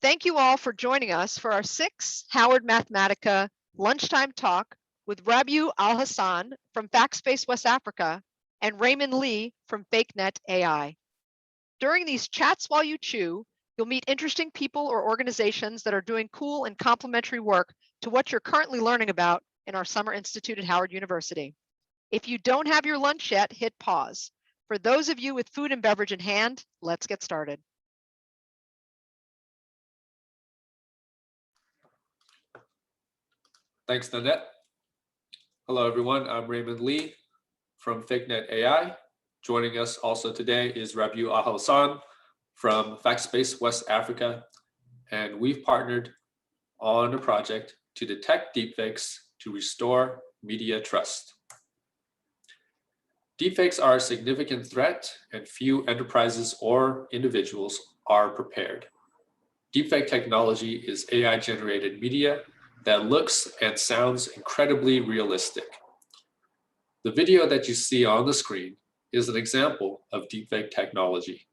Thank you all for joining us for our SICSS-Howard Mathematica Lunchtime Talk with Rabiu Alhassan from FactSpace West Africa and Raymond Lee from FakeNet AI. During these chats while you chew, you'll meet interesting people or organizations that are doing cool and complementary work to what you're currently learning about in our Summer Institute at Howard University. If you don't have your lunch yet, hit pause. For those of you with food and beverage in hand, let's get started. Thanks, Nanette. Hello, everyone. I'm Raymond Lee from FakeNet AI. Joining us also today is Rabiu Alhassan from FactSpace West Africa. And we've partnered on a project to detect deepfakes to restore media trust. Deepfakes are a significant threat, and few enterprises or individuals are prepared. Deepfake technology is AI-generated media that looks and sounds incredibly realistic. The video that you see on the screen is an example of deepfake technology.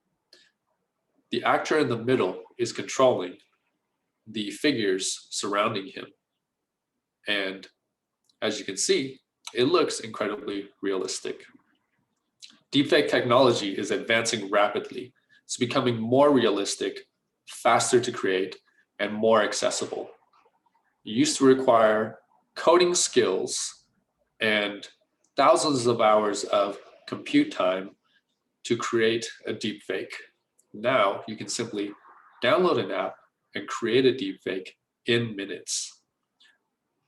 The actor in the middle is controlling the figures surrounding him. And as you can see, it looks incredibly realistic. Deepfake technology is advancing rapidly. It's becoming more realistic, faster to create, and more accessible. It used to require coding skills and thousands of hours of compute time to create a deepfake. Now you can simply download an app and create a deepfake in minutes.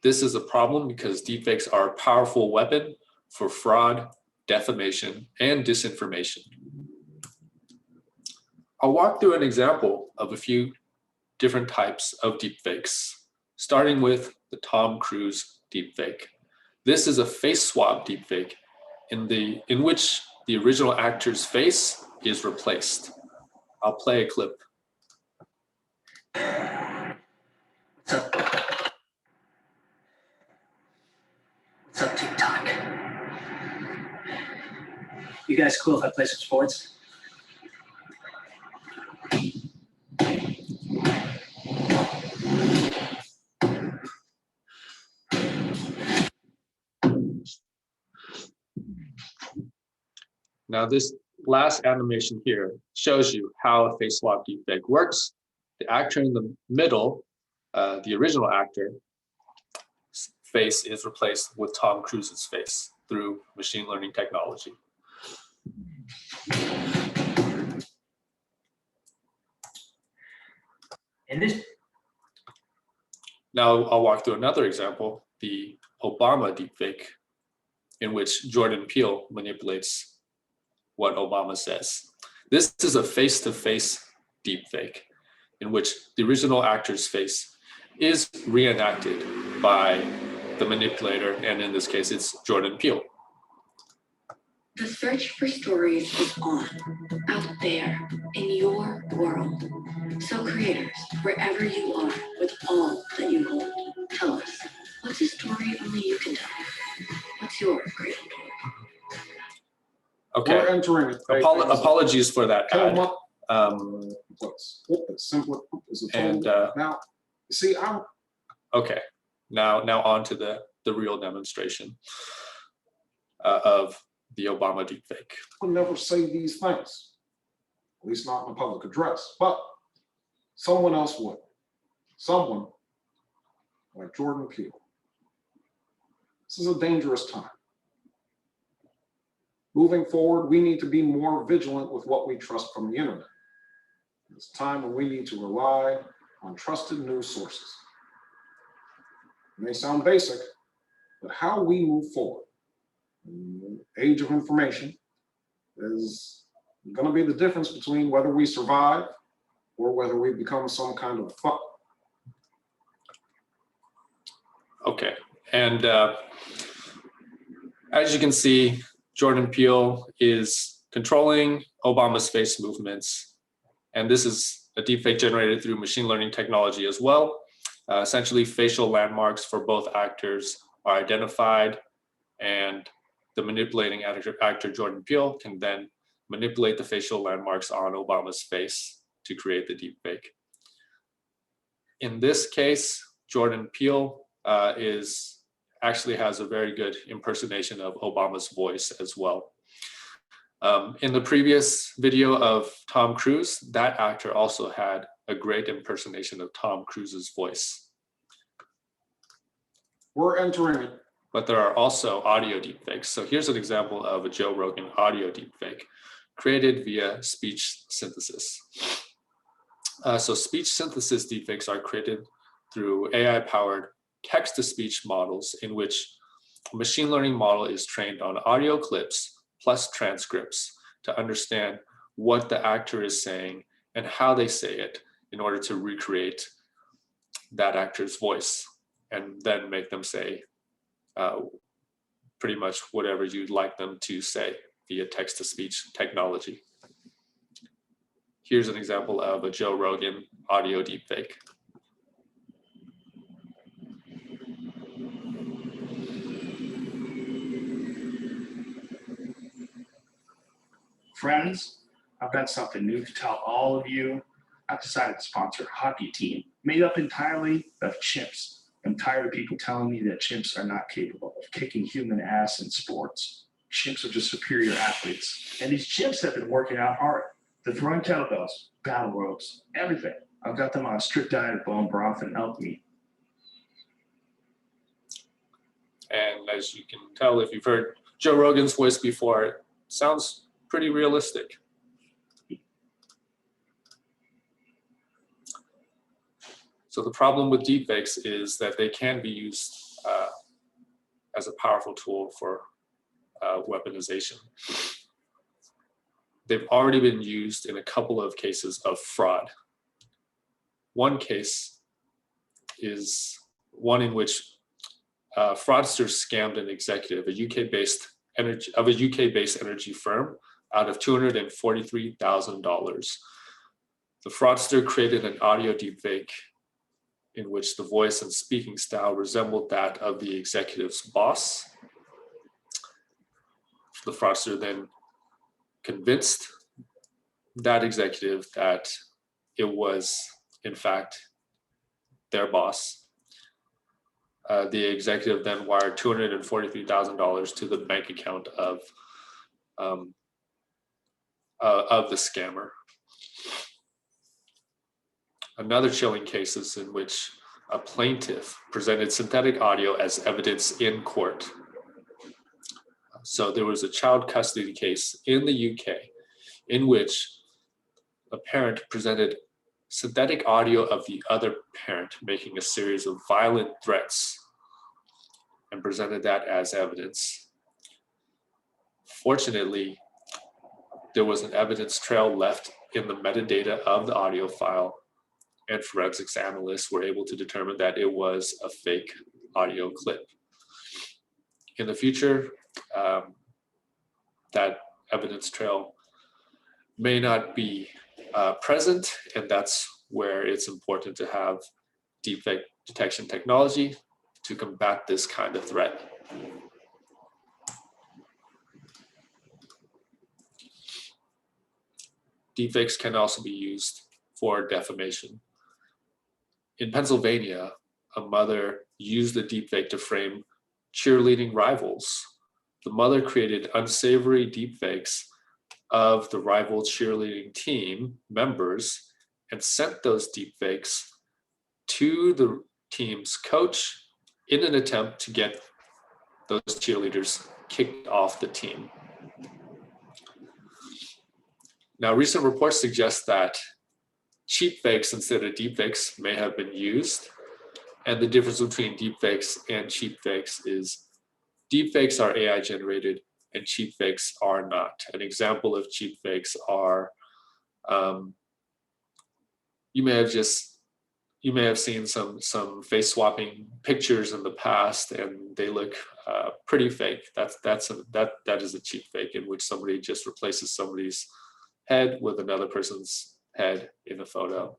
This is a problem because deepfakes are a powerful weapon for fraud, defamation, and disinformation. I'll walk through an example of a few different types of deepfakes, starting with the Tom Cruise deepfake. This is a face swap deepfake in which the original actor's face is replaced. I'll play a clip. What's up? What's up, TikTok? You guys cool if I play some sports? Now this last animation here shows you how a face swap deepfake works. The actor in the middle, the original actor's face is replaced with Tom Cruise's face through machine learning technology. Now I'll walk through another example, the Obama deepfake, in which Jordan Peele manipulates what Obama says. This is a face-to-face deepfake in which the original actor's face is reenacted by the manipulator, and in this case, it's Jordan Peele. The search for stories is on, out there, in your world. So creators, wherever you are, with all that you hold, tell us, what's a story only you can tell? What's your great story? Okay, apologies for that ad. Now, see, okay, now on to the real demonstration of the Obama deepfake. I would never say these things, at least not in a public address, but someone else would. Someone like Jordan Peele. This is a dangerous time. Moving forward, we need to be more vigilant with what we trust from the internet. It's a time when we need to rely on trusted news sources. It may sound basic, but how we move forward in the age of information is going to be the difference between whether we survive or whether we become some kind of fuck. Okay, and as you can see, Jordan Peele is controlling Obama's face movements, and this is a deepfake generated through machine learning technology as well. Essentially, facial landmarks for both actors are identified, and the manipulating actor Jordan Peele can then manipulate the facial landmarks on Obama's face to create the deepfake. In this case, Jordan Peele actually has a very good impersonation of Obama's voice as well. In the previous video of Tom Cruise, that actor also had a great impersonation of Tom Cruise's voice. We're entering it. But there are also audio deepfakes. So here's an example of a Joe Rogan audio deepfake created via speech synthesis. So speech synthesis deepfakes are created through AI-powered text-to-speech models in which a machine learning model is trained on audio clips plus transcripts to understand what the actor is saying and how they say it in order to recreate that actor's voice and then make them say pretty much whatever you'd like them to say via text-to-speech technology. Here's an example of a Joe Rogan audio deepfake. Friends, I've got something new to tell all of you. I've decided to sponsor a hockey team made up entirely of chimps. I'm tired of people telling me that chimps are not capable of kicking human ass in sports. Chimps are just superior athletes. And these chimps have been working out hard. They're throwing kettlebells, battle ropes, everything. I've got them on a strict diet of bone broth and elk meat. And as you can tell, if you've heard Joe Rogan's voice before, it sounds pretty realistic. So the problem with deepfakes is that they can be used as a powerful tool for weaponization. They've already been used in a couple of cases of fraud. One case is one in which fraudsters scammed an executive, a UK-based energy firm, out of $243,000. The fraudster created an audio deepfake in which the voice and speaking style resembled that of the executive's boss. The fraudster then convinced that executive that it was, in fact, their boss. The executive then wired $243,000 to the bank account of the scammer. Another chilling case is in which a plaintiff presented synthetic audio as evidence in court. So there was a child custody case in the UK in which a parent presented synthetic audio of the other parent making a series of violent threats and presented that as evidence. Fortunately, there was an evidence trail left in the metadata of the audio file, and forensics analysts were able to determine that it was a fake audio clip. In the future, that evidence trail may not be present, and that's where it's important to have deepfake detection technology to combat this kind of threat. Deepfakes can also be used for defamation. In Pennsylvania, a mother used the deepfake to frame cheerleading rivals. The mother created unsavory deepfakes of the rival cheerleading team members and sent those deepfakes to the team's coach in an attempt to get those cheerleaders kicked off the team. Now, recent reports suggest that cheap fakes instead of deepfakes may have been used. And the difference between deepfakes and cheap fakes is deepfakes are AI generated and cheap fakes are not. An example of cheap fakes are, you may have seen some face swapping pictures in the past and they look pretty fake. That is a cheap fake in which somebody just replaces somebody's head with another person's head in a photo,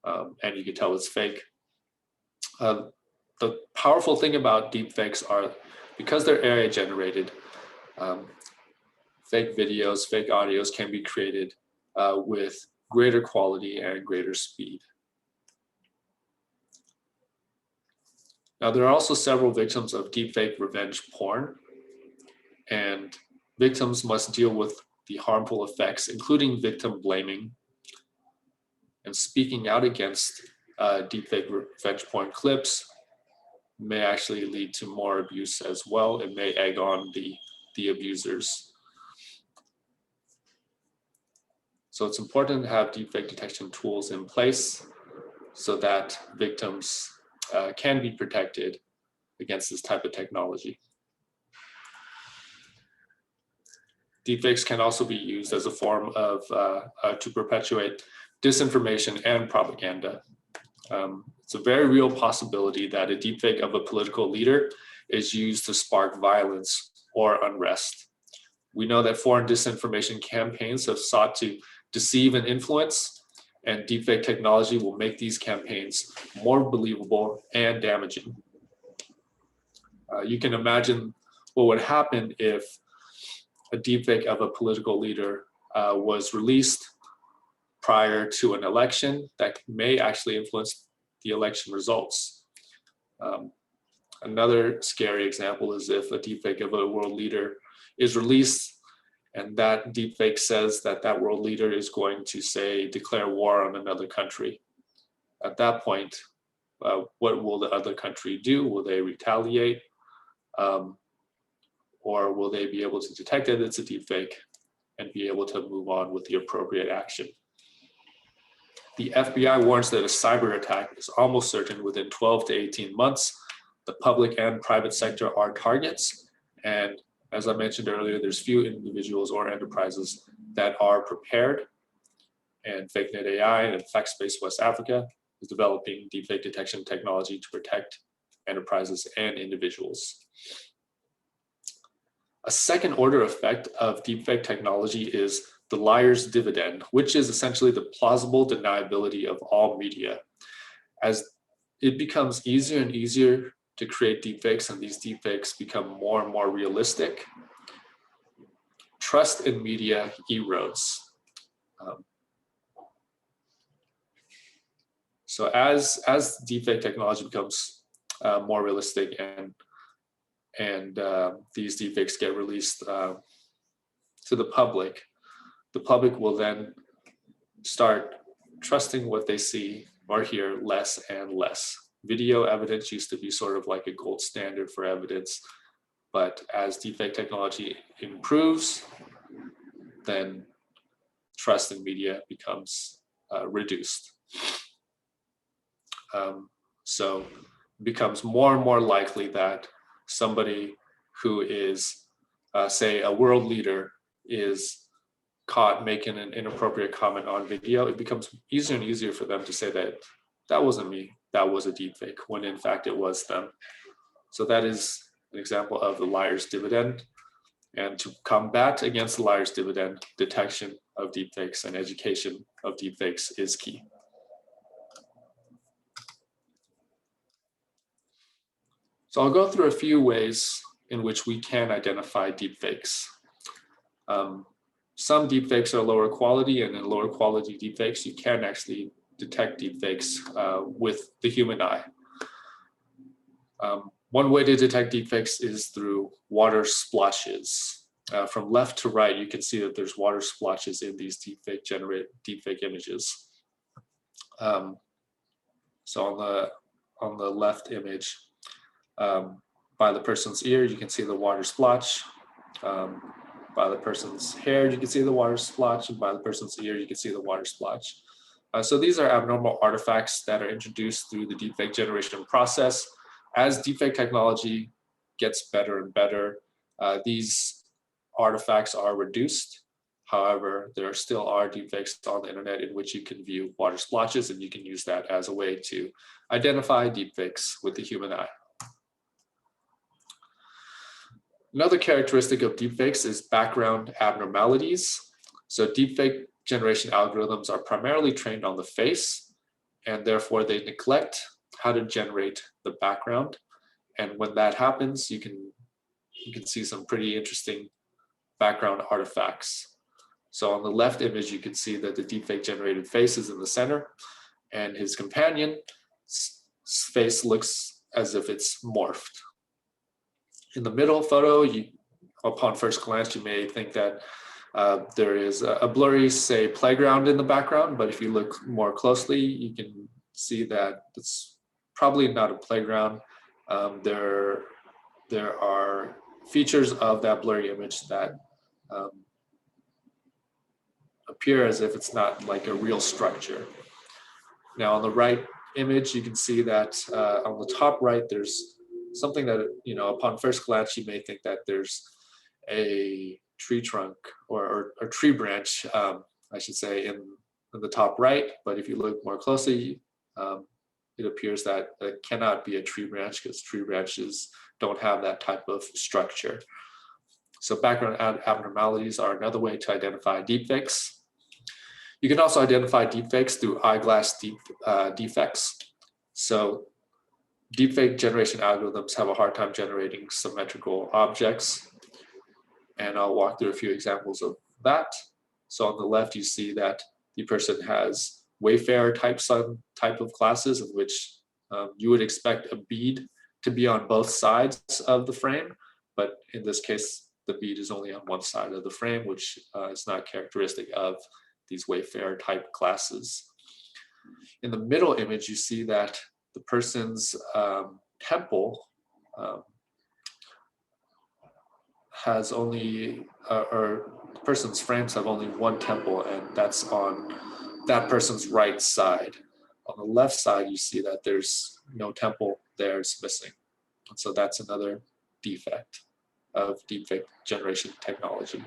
and you can tell it's fake. The powerful thing about deepfakes are because they're AI generated, fake videos, fake audios can be created with greater quality and greater speed. Now, there are also several victims of deepfake revenge porn, and victims must deal with the harmful effects, including victim blaming and speaking out against deepfake revenge porn clips may actually lead to more abuse as well. It may egg on the abusers. So it's important to have deepfake detection tools in place so that victims can be protected against this type of technology. Deepfakes can also be used as a form of to perpetuate disinformation and propaganda. It's a very real possibility that a deepfake of a political leader is used to spark violence or unrest. We know that foreign disinformation campaigns have sought to deceive and influence, and deepfake technology will make these campaigns more believable and damaging. You can imagine what would happen if a deepfake of a political leader was released prior to an election that may actually influence the election results. Another scary example is if a deepfake of a world leader is released and that deepfake says that that world leader is going to, say, declare war on another country. At that point, what will the other country do? Will they retaliate? Or will they be able to detect that it's a deepfake and be able to move on with the appropriate action? The FBI warns that a cyber attack is almost certain within 12 to 18 months. The public and private sector are targets. And as I mentioned earlier, there's few individuals or enterprises that are prepared. And FakeNet AI and FactSpace West Africa is developing deepfake detection technology to protect enterprises and individuals. A second order effect of deepfake technology is the liar's dividend, which is essentially the plausible deniability of all media. As it becomes easier and easier to create deepfakes and these deepfakes become more and more realistic, trust in media erodes. So as deepfake technology becomes more realistic and these deepfakes get released to the public will then start trusting what they see or hear less and less. Video evidence used to be sort of like a gold standard for evidence, but as deepfake technology improves, then trust in media becomes reduced. So it becomes more and more likely that somebody who is, say, a world leader is caught making an inappropriate comment on video. It becomes easier and easier for them to say that that wasn't me, that was a deepfake, when in fact it was them. So that is an example of the liar's dividend. And to combat against the liar's dividend, detection of deepfakes and education of deepfakes is key. So I'll go through a few ways in which we can identify deepfakes. Some deepfakes are lower quality, and in lower quality deepfakes, you can actually detect deepfakes with the human eye. One way to detect deepfakes is through water splotches. From left to right, you can see that there's water splotches in these deepfake images. So on the left image, by the person's ear, you can see the water splotch. By the person's hair, you can see the water splotch, and by the person's ear, you can see the water splotch. So these are abnormal artifacts that are introduced through the deepfake generation process. As deepfake technology gets better and better, these artifacts are reduced. However, there still are deepfakes on the internet in which you can view water splotches, and you can use that as a way to identify deepfakes with the human eye. Another characteristic of deepfakes is background abnormalities. So deepfake generation algorithms are primarily trained on the face, and therefore they neglect how to generate the background. And when that happens, you can see some pretty interesting background artifacts. So on the left image, you can see that the deepfake generated face is in the center, and his companion's face looks as if it's morphed. In the middle photo, upon first glance, you may think that there is a blurry, say, playground in the background, but if you look more closely, you can see that it's probably not a playground. There are features of that blurry image that appear as if it's not like a real structure. Now on the right image, you can see that on the top right, there's something that, upon first glance, you may think that there's a tree trunk or a tree branch, I should say, in the top right. But if you look more closely, it appears that it cannot be a tree branch because tree branches don't have that type of structure. So background abnormalities are another way to identify deepfakes. You can also identify deepfakes through eyeglass defects. So deepfake generation algorithms have a hard time generating symmetrical objects. And I'll walk through a few examples of that. So on the left, you see that the person has Wayfarer type of glasses in which you would expect a bead to be on both sides of the frame. But in this case, the bead is only on one side of the frame, which is not characteristic of these Wayfarer type glasses. In the middle image, you see that the person's temple has only, or the person's frames have only one temple, and that's on that person's right side. On the left side, you see that there's no temple there, it's missing. And so that's another defect of deepfake generation technology.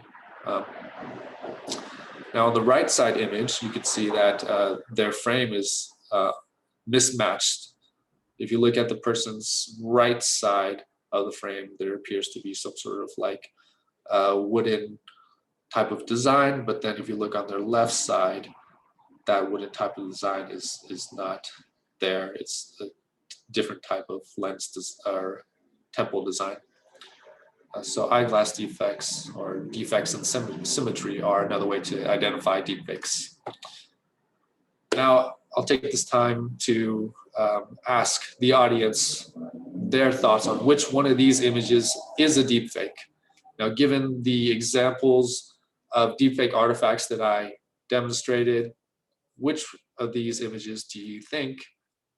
Now on the right side image, you can see that their frame is mismatched. If you look at the person's right side of the frame, there appears to be some sort of like wooden type of design, but then if you look on their left side, that wooden type of design is not there. It's a different type of lens or temple design. So eyeglass defects or defects in symmetry are another way to identify deepfakes. Now, I'll take this time to ask the audience their thoughts on which one of these images is a deepfake. Now, given the examples of deepfake artifacts that I demonstrated, which of these images do you think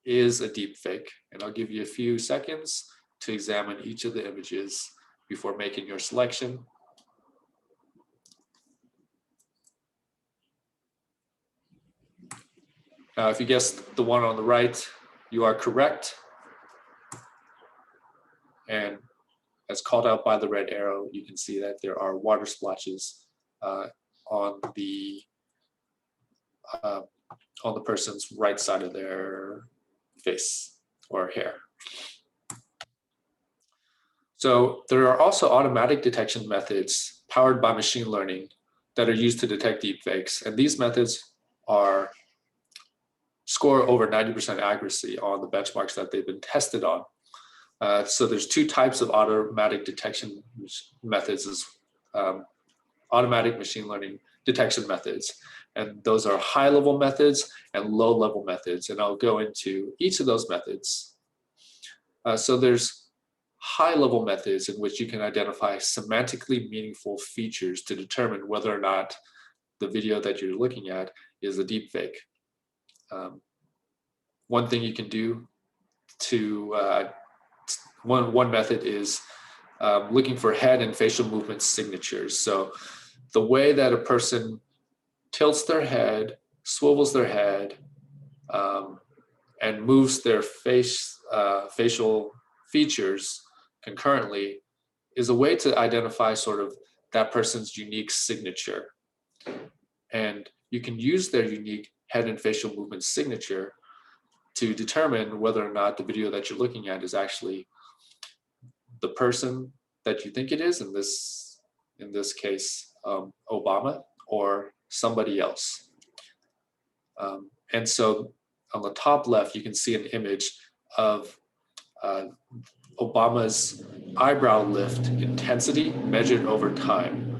is a deepfake? And I'll give you a few seconds to examine each of the images before making your selection. Now, if you guessed the one on the right, you are correct. And as called out by the red arrow, you can see that there are water splotches on the person's right side of their face or hair. So there are also automatic detection methods powered by machine learning that are used to detect deepfakes. And these methods score over 90% accuracy on the benchmarks that they've been tested on. So there's two types of automatic detection methods, automatic machine learning detection methods. And those are high-level methods and low-level methods. And I'll go into each of those methods. So there's high-level methods in which you can identify semantically meaningful features to determine whether or not the video that you're looking at is a deepfake. One thing you can do to, one method is looking for head and facial movement signatures. So the way that a person tilts their head, swivels their head, and moves their facial features concurrently is a way to identify sort of that person's unique signature. And you can use their unique head and facial movement signature to determine whether or not the video that you're looking at is actually the person that you think it is, in this case, Obama, or somebody else. And so on the top left, you can see an image of Obama's eyebrow lift intensity measured over time.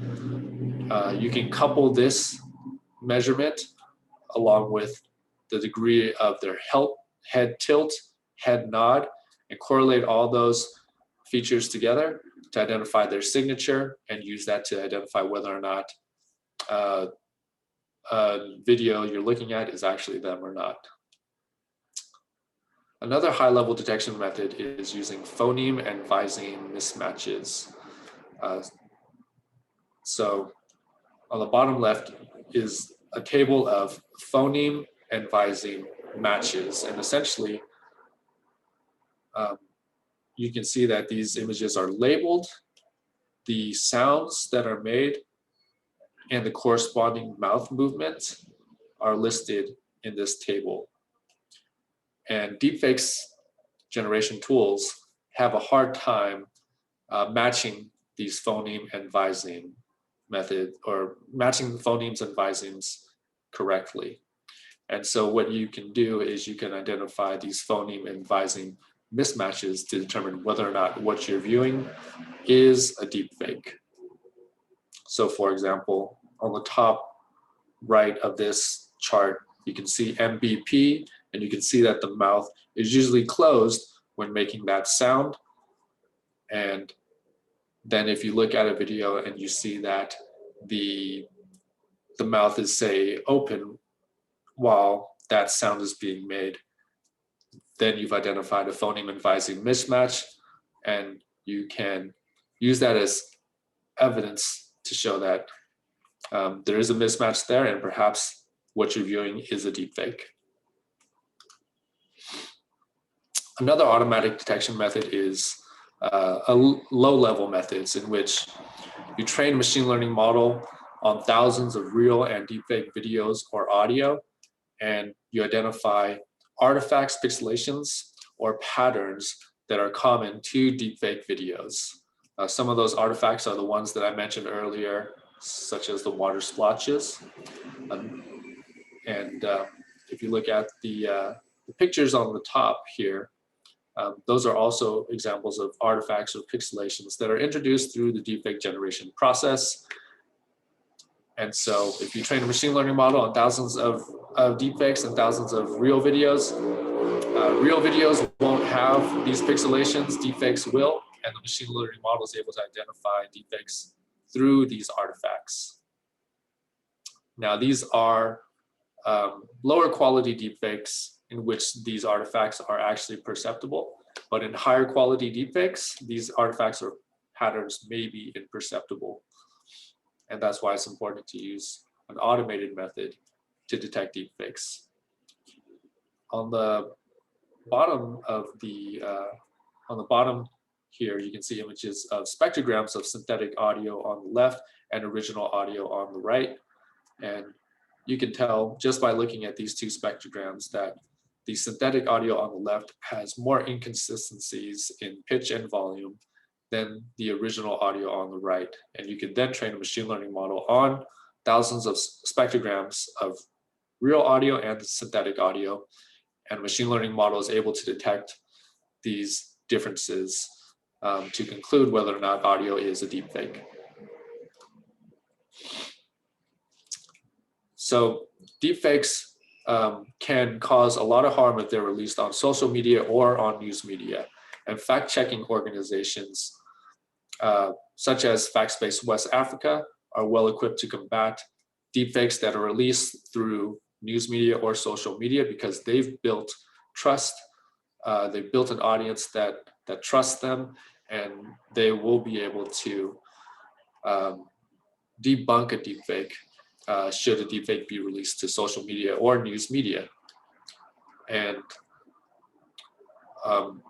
You can couple this measurement along with the degree of their head tilt, head nod, and correlate all those features together to identify their signature and use that to identify whether or not a video you're looking at is actually them or not. Another high-level detection method is using phoneme and viseme mismatches. So on the bottom left is a table of phoneme and viseme matches, and essentially you can see that these images are labeled, the sounds that are made and the corresponding mouth movements are listed in this table. And deepfakes generation tools have a hard time matching these phoneme and viseme method, or matching the phonemes and visemes correctly. And so what you can do is you can identify these phoneme and viseme mismatches to determine whether or not what you're viewing is a deepfake. So for example, on the top right of this chart, you can see MVP, and you can see that the mouth is usually closed when making that sound. And then if you look at a video and you see that the mouth is, say, open while that sound is being made, then you've identified a phoneme and viseme mismatch, and you can use that as evidence to show that there is a mismatch there, and perhaps what you're viewing is a deepfake. Another automatic detection method is low-level methods in which you train a machine learning model on thousands of real and deepfake videos or audio, and you identify artifacts, pixelations, or patterns that are common to deepfake videos. Some of those artifacts are the ones that I mentioned earlier, such as the water splotches. If you look at the pictures on the top here, those are also examples of artifacts or pixelations that are introduced through the deepfake generation process. And so if you train a machine learning model on thousands of deepfakes and thousands of real videos won't have these pixelations, deepfakes will, and the machine learning model is able to identify deepfakes through these artifacts. Now, these are lower quality deepfakes in which these artifacts are actually perceptible, but in higher quality deepfakes, these artifacts or patterns may be imperceptible. And that's why it's important to use an automated method to detect deepfakes. On the bottom of on the bottom here, you can see images of spectrograms of synthetic audio on the left and original audio on the right. And you can tell just by looking at these two spectrograms that the synthetic audio on the left has more inconsistencies in pitch and volume than the original audio on the right. And you can then train a machine learning model on thousands of spectrograms of real audio and synthetic audio. And machine learning model is able to detect these differences to conclude whether or not audio is a deepfake. So deepfakes can cause a lot of harm if they're released on social media or on news media. And fact-checking organizations such as FactSpace West Africa are well equipped to combat deepfakes that are released through news media or social media because they've built trust. They've built an audience that trusts them, and they will be able to debunk a deepfake should a deepfake be released to social media or news media. And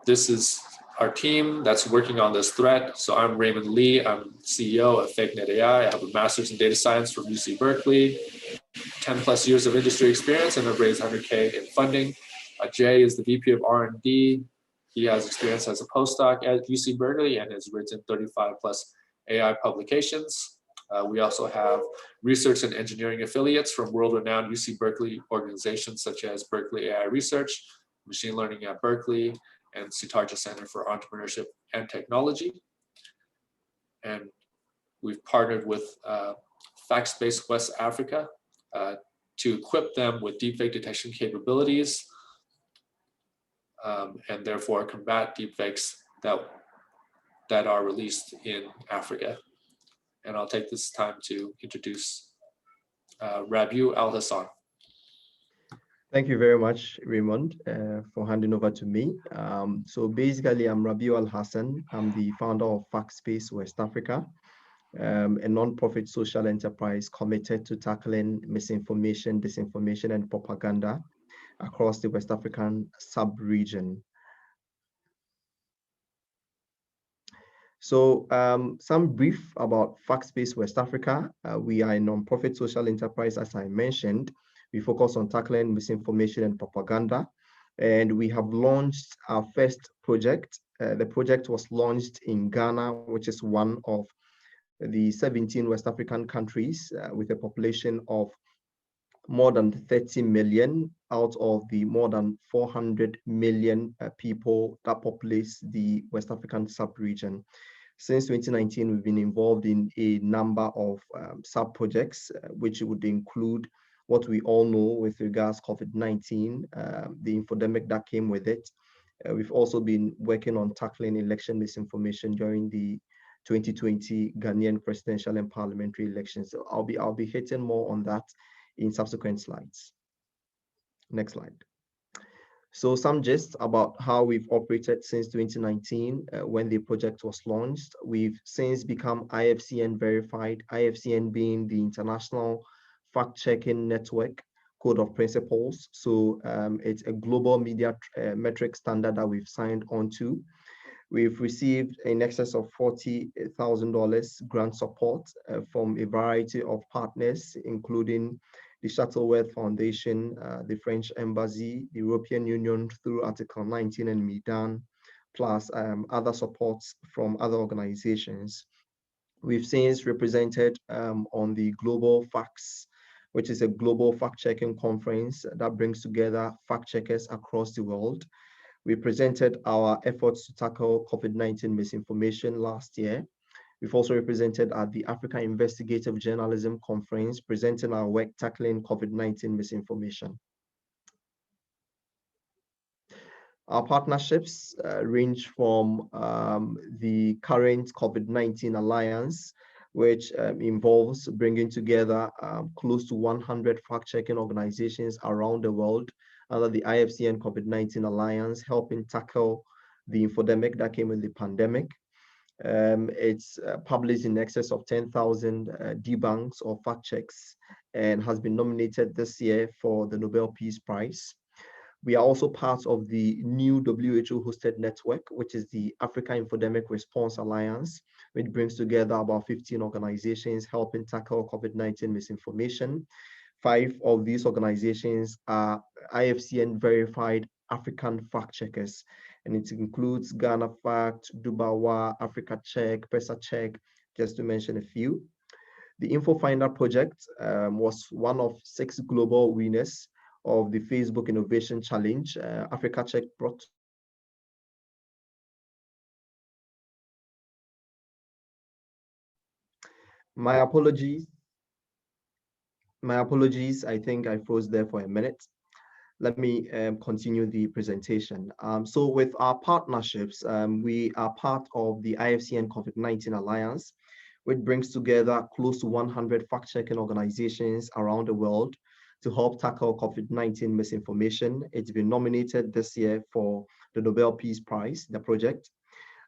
this is our team that's working on this threat. So I'm Raymond Lee. I'm CEO of FakeNet AI. I have a master's in data science from UC Berkeley, 10 plus years of industry experience, and I've raised 100K in funding. Jay is the VP of R&D. He has experience as a postdoc at UC Berkeley and has written 35 plus AI publications. We also have research and engineering affiliates from world-renowned UC Berkeley organizations such as Berkeley AI Research, Machine Learning at Berkeley, and Sitarja Center for Entrepreneurship and Technology. And we've partnered with FactSpace West Africa to equip them with deepfake detection capabilities and therefore combat deepfakes that are released in Africa. And I'll take this time to introduce Rabiu Alhassan. Thank you very much, Raymond, for handing over to me. So basically, I'm Rabiu Alhassan. I'm the founder of FactSpace West Africa, a non-profit social enterprise committed to tackling misinformation, disinformation, and propaganda across the West African sub-region. So some brief about FactSpace West Africa. We are a non-profit social enterprise, as I mentioned. We focus on tackling misinformation and propaganda. And we have launched our first project. The project was launched in Ghana, which is one of the 17 West African countries with a population of more than 30 million out of the more than 400 million people that populates the West African sub-region. Since 2019, we've been involved in a number of sub-projects, which would include what we all know with regards COVID-19, the infodemic that came with it. We've also been working on tackling election misinformation during the 2020 Ghanaian presidential and parliamentary elections. So I'll be hitting more on that in subsequent slides. Next slide. So some gist about how we've operated since 2019 when the project was launched. We've since become IFCN verified, IFCN being the International Fact-Checking Network Code of Principles. So it's a global media metric standard that we've signed onto. We've received in excess of $40,000 grant support from a variety of partners, including the Shuttleworth Foundation, the French Embassy, the European Union through Article 19 and Medan, plus other supports from other organizations. We've since represented on the Global Facts, which is a global fact-checking conference that brings together fact-checkers across the world. We presented our efforts to tackle COVID-19 misinformation last year. We've also represented at the Africa Investigative Journalism Conference, presenting our work tackling COVID-19 misinformation. Our partnerships range from the current COVID-19 Alliance, which involves bringing together close to 100 fact-checking organizations around the world under the IFCN COVID-19 Alliance, helping tackle the infodemic that came with the pandemic. It's published in excess of 10,000 debunks or fact checks and has been nominated this year for the Nobel Peace Prize. We are also part of the new WHO-hosted network, which is the Africa Infodemic Response Alliance, which brings together about 15 organizations helping tackle COVID-19 misinformation. 5 of these organizations are IFCN verified African fact checkers, and it includes Ghana Fact, Dubawa, Africa Check, Pesa Check, just to mention a few. The InfoFinder project was one of 6 global winners of the Facebook Innovation Challenge. Africa Check brought my apologies. I think I froze there for a minute. Let me continue the presentation. So with our partnerships, we are part of the IFCN COVID-19 Alliance, which brings together close to 100 fact-checking organizations around the world to help tackle COVID-19 misinformation. It's been nominated this year for the Nobel Peace Prize, the project.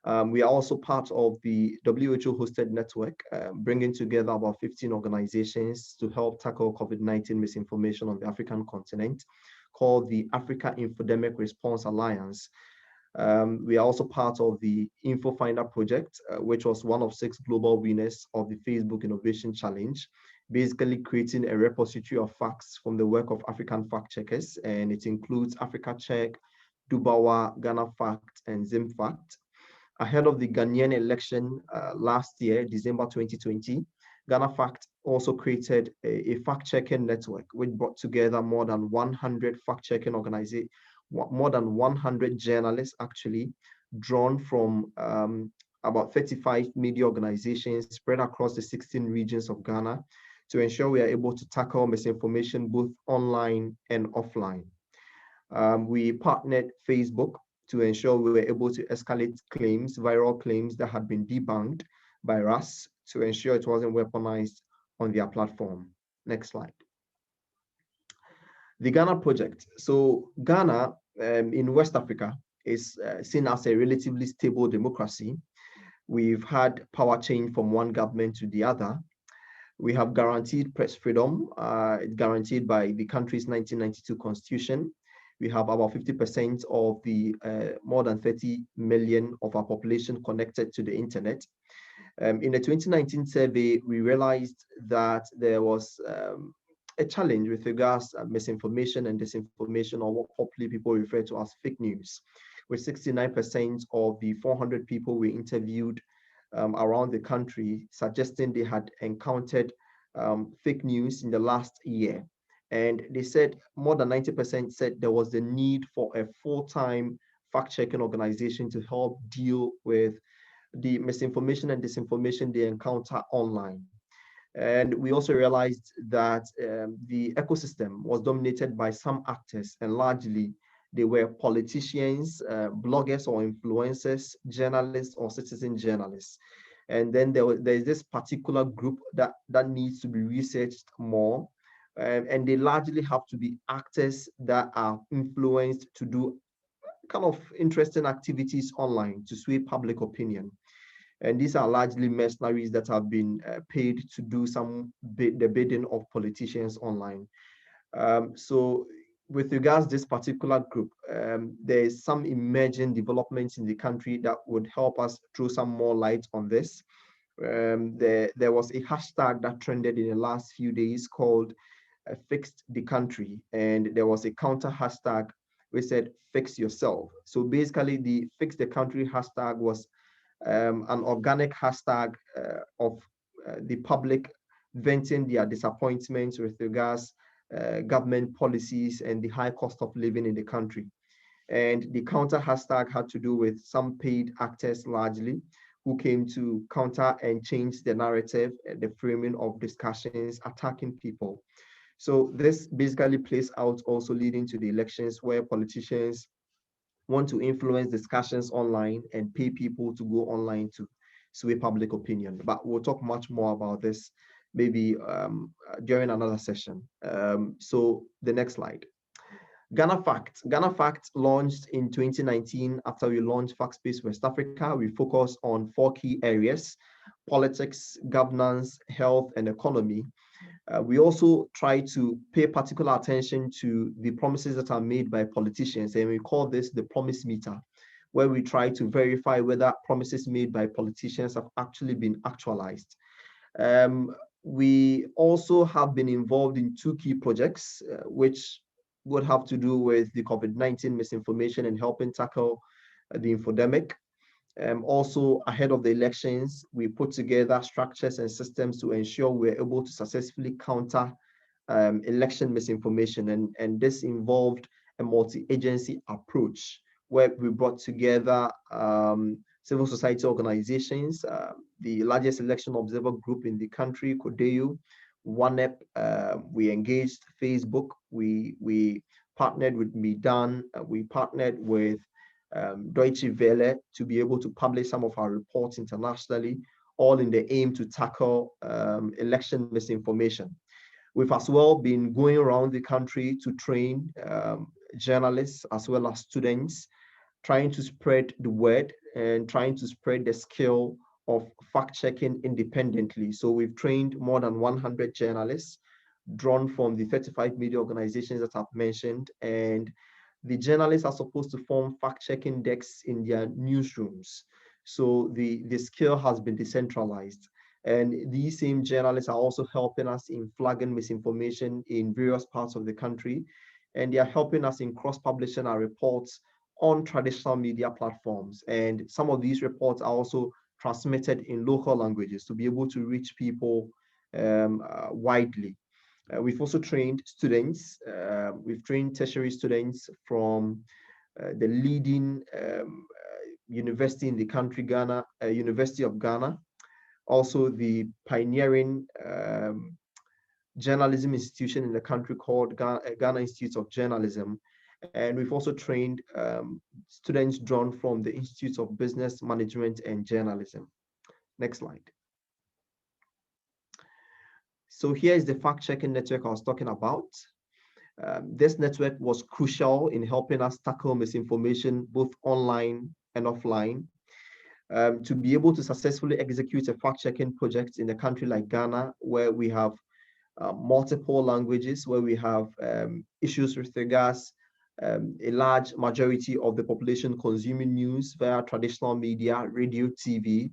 We are also part of the WHO-hosted network, bringing together about 15 organizations to help tackle COVID-19 misinformation on the African continent, called the Africa Infodemic Response Alliance. We are also part of the InfoFinder project, which was one of 6 global winners of the Facebook Innovation Challenge, basically creating a repository of facts from the work of African fact checkers, and it includes Africa Check, Dubawa, Ghana Fact, and Zim Fact. Ahead of the Ghanaian election last year, December 2020, Ghana Fact also created a fact-checking network, which brought together more than 100 fact-checking organizations, more than 100 journalists actually, drawn from about 35 media organizations spread across the 16 regions of Ghana to ensure we are able to tackle misinformation both online and offline. We partnered Facebook to ensure we were able to escalate claims, viral claims that had been debunked by us to ensure it wasn't weaponized on their platform. Next slide. The Ghana project. So Ghana in West Africa is seen as a relatively stable democracy. We've had power change from one government to the other. We have guaranteed press freedom, guaranteed by the country's 1992 constitution. We have about 50% of the more than 30 million of our population connected to the internet. In the 2019 survey, we realized that there was a challenge with regards to misinformation and disinformation, or what popularly people refer to as fake news, with 69% of the 400 people we interviewed around the country suggesting they had encountered fake news in the last year. And they said more than 90% said there was the need for a full-time fact-checking organization to help deal with the misinformation and disinformation they encounter online. And we also realized that the ecosystem was dominated by some actors, and largely they were politicians, bloggers or influencers, journalists or citizen journalists. And then there is this particular group that needs to be researched more. And they largely have to be actors that are influenced to do kind of interesting activities online to sway public opinion. And these are largely mercenaries that have been paid to do the bidding of politicians online. So with regards to this particular group, there is some emerging developments in the country that would help us throw some more light on this. There was a hashtag that trended in the last few days called Fix the Country, and there was a counter hashtag which said Fix Yourself. So basically the Fix the Country hashtag was an organic hashtag of the public venting their disappointments with regards government policies and the high cost of living in the country. And the counter hashtag had to do with some paid actors largely who came to counter and change the narrative and the framing of discussions attacking people. So this basically plays out also leading to the elections where politicians want to influence discussions online and pay people to go online to sway public opinion. But we'll talk much more about this maybe during another session. So the next slide. Ghana Facts. Ghana Facts launched in 2019 after we launched FactSpace West Africa. We focus on 4 key areas: politics, governance, health, and economy. We also try to pay particular attention to the promises that are made by politicians, and we call this the promise meter, where we try to verify whether promises made by politicians have actually been actualized. We also have been involved in 2 key projects, which would have to do with the COVID-19 misinformation and helping tackle the infodemic. Also, ahead of the elections, we put together structures and systems to ensure we're able to successfully counter election misinformation. And this involved a multi-agency approach where we brought together civil society organizations, the largest election observer group in the country, CODEU, OneApp. We engaged Facebook. We partnered with Midan. We partnered with Deutsche Welle to be able to publish some of our reports internationally, all in the aim to tackle election misinformation. We've as well been going around the country to train journalists as well as students, trying to spread the word and trying to spread the skill of fact-checking independently. So we've trained more than 100 journalists drawn from the 35 media organizations that I've mentioned, and the journalists are supposed to form fact-checking decks in their newsrooms. So the skill has been decentralized. And these same journalists are also helping us in flagging misinformation in various parts of the country. And they are helping us in cross-publishing our reports on traditional media platforms. And some of these reports are also transmitted in local languages to be able to reach people widely. We've also trained students. We've trained tertiary students from the leading university in the country, Ghana, University of Ghana, also the pioneering journalism institution in the country called Ghana Institute of Journalism, And we've also trained students drawn from the Institutes of Business Management and Journalism. Next slide. So here is the fact-checking network I was talking about. This network was crucial in helping us tackle misinformation both online and offline. To be able to successfully execute a fact-checking project in a country like Ghana, where we have multiple languages, where we have issues with regards a large majority of the population consuming news via traditional media, radio, TV,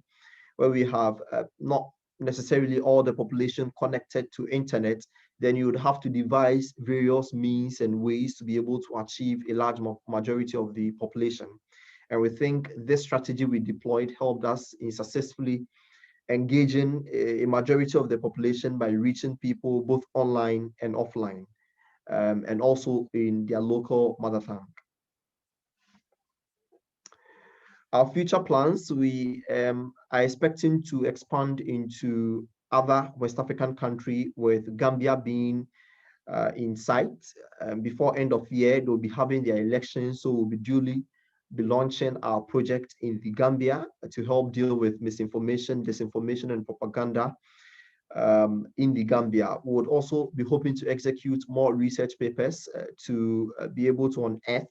where we have not necessarily all the population connected to internet, then you would have to devise various means and ways to be able to achieve a large majority of the population. And we think this strategy we deployed helped us in successfully engaging a majority of the population by reaching people both online and offline, and also in their local mother tongue. Our future plans, we are expecting to expand into other West African countries, with Gambia being in sight. Before end of year, they'll be having their elections, so we'll be launching our project in the Gambia to help deal with misinformation, disinformation, and propaganda in the Gambia. We would also be hoping to execute more research papers to be able to unearth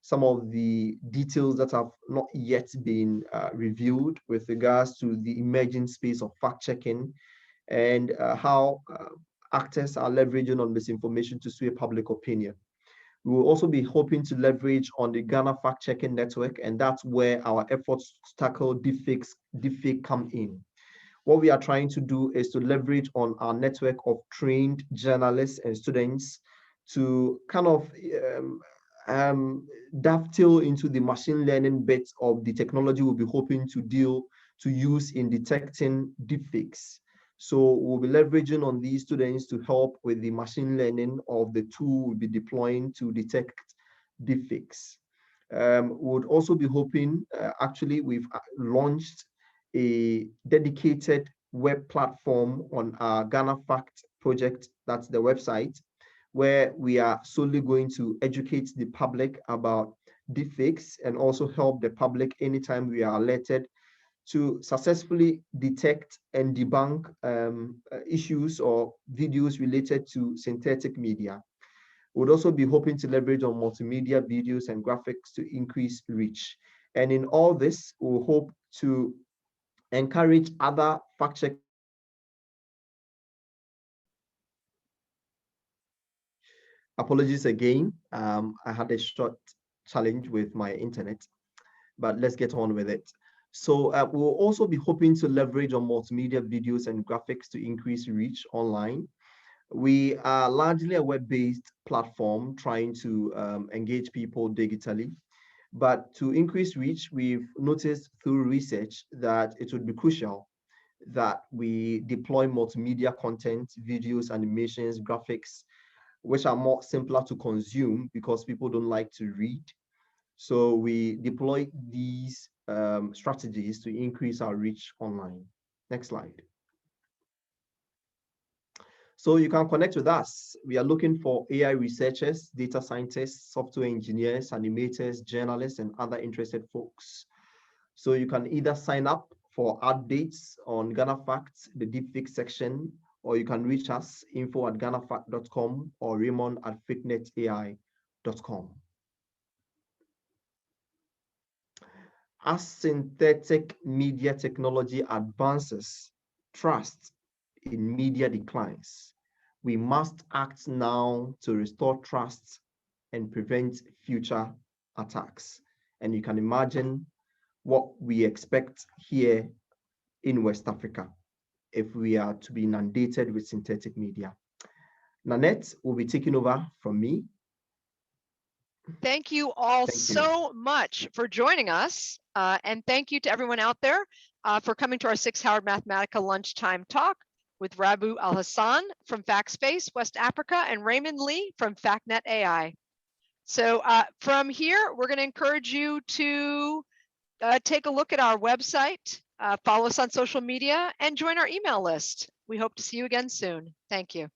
some of the details that have not yet been reviewed with regards to the emerging space of fact-checking and how actors are leveraging on misinformation to sway public opinion. We will also be hoping to leverage on the Ghana fact-checking network, and that's where our efforts to tackle deepfake come in. What we are trying to do is to leverage on our network of trained journalists and students to kind of dovetail into the machine learning bits of the technology we'll be hoping to use in detecting deepfakes. So we'll be leveraging on these students to help with the machine learning of the tool we'll be deploying to detect deepfakes. We would also be hoping, actually, we've launched a dedicated web platform on our Ghana Fact project, that's the website, where we are solely going to educate the public about deepfakes and also help the public anytime we are alerted to successfully detect and debunk issues or videos related to synthetic media. We'd also be hoping to leverage on multimedia videos and graphics to increase reach. And in all this, we'll hope to encourage other fact-check. Apologies again. I had a short challenge with my internet, but let's get on with it. So we'll also be hoping to leverage on multimedia videos and graphics to increase reach online. We are largely a web-based platform trying to engage people digitally. But to increase reach, we've noticed through research that it would be crucial that we deploy multimedia content, videos, animations, graphics, which are more simpler to consume because people don't like to read. So we deploy these strategies to increase our reach online. Next slide. So you can connect with us. We are looking for AI researchers, data scientists, software engineers, animators, journalists, and other interested folks. So you can either sign up for updates on Ghana Facts, the deepfake section, or you can reach us, info@ghanafact.com or Raymond@FakeNetAI.com. As synthetic media technology advances, trust in media declines. We must act now to restore trust and prevent future attacks. And you can imagine what we expect here in West Africa if we are to be inundated with synthetic media. Nanette will be taking over from me. Thank you all so much for joining us. And thank you to everyone out there for coming to our SICSS-Howard Mathematica Lunchtime Talk with Rabiu Alhassan from FactSpace, West Africa, and Raymond Lee from FactNet AI. So from here, we're going to encourage you to take a look at our website, follow us on social media, and join our email list. We hope to see you again soon. Thank you.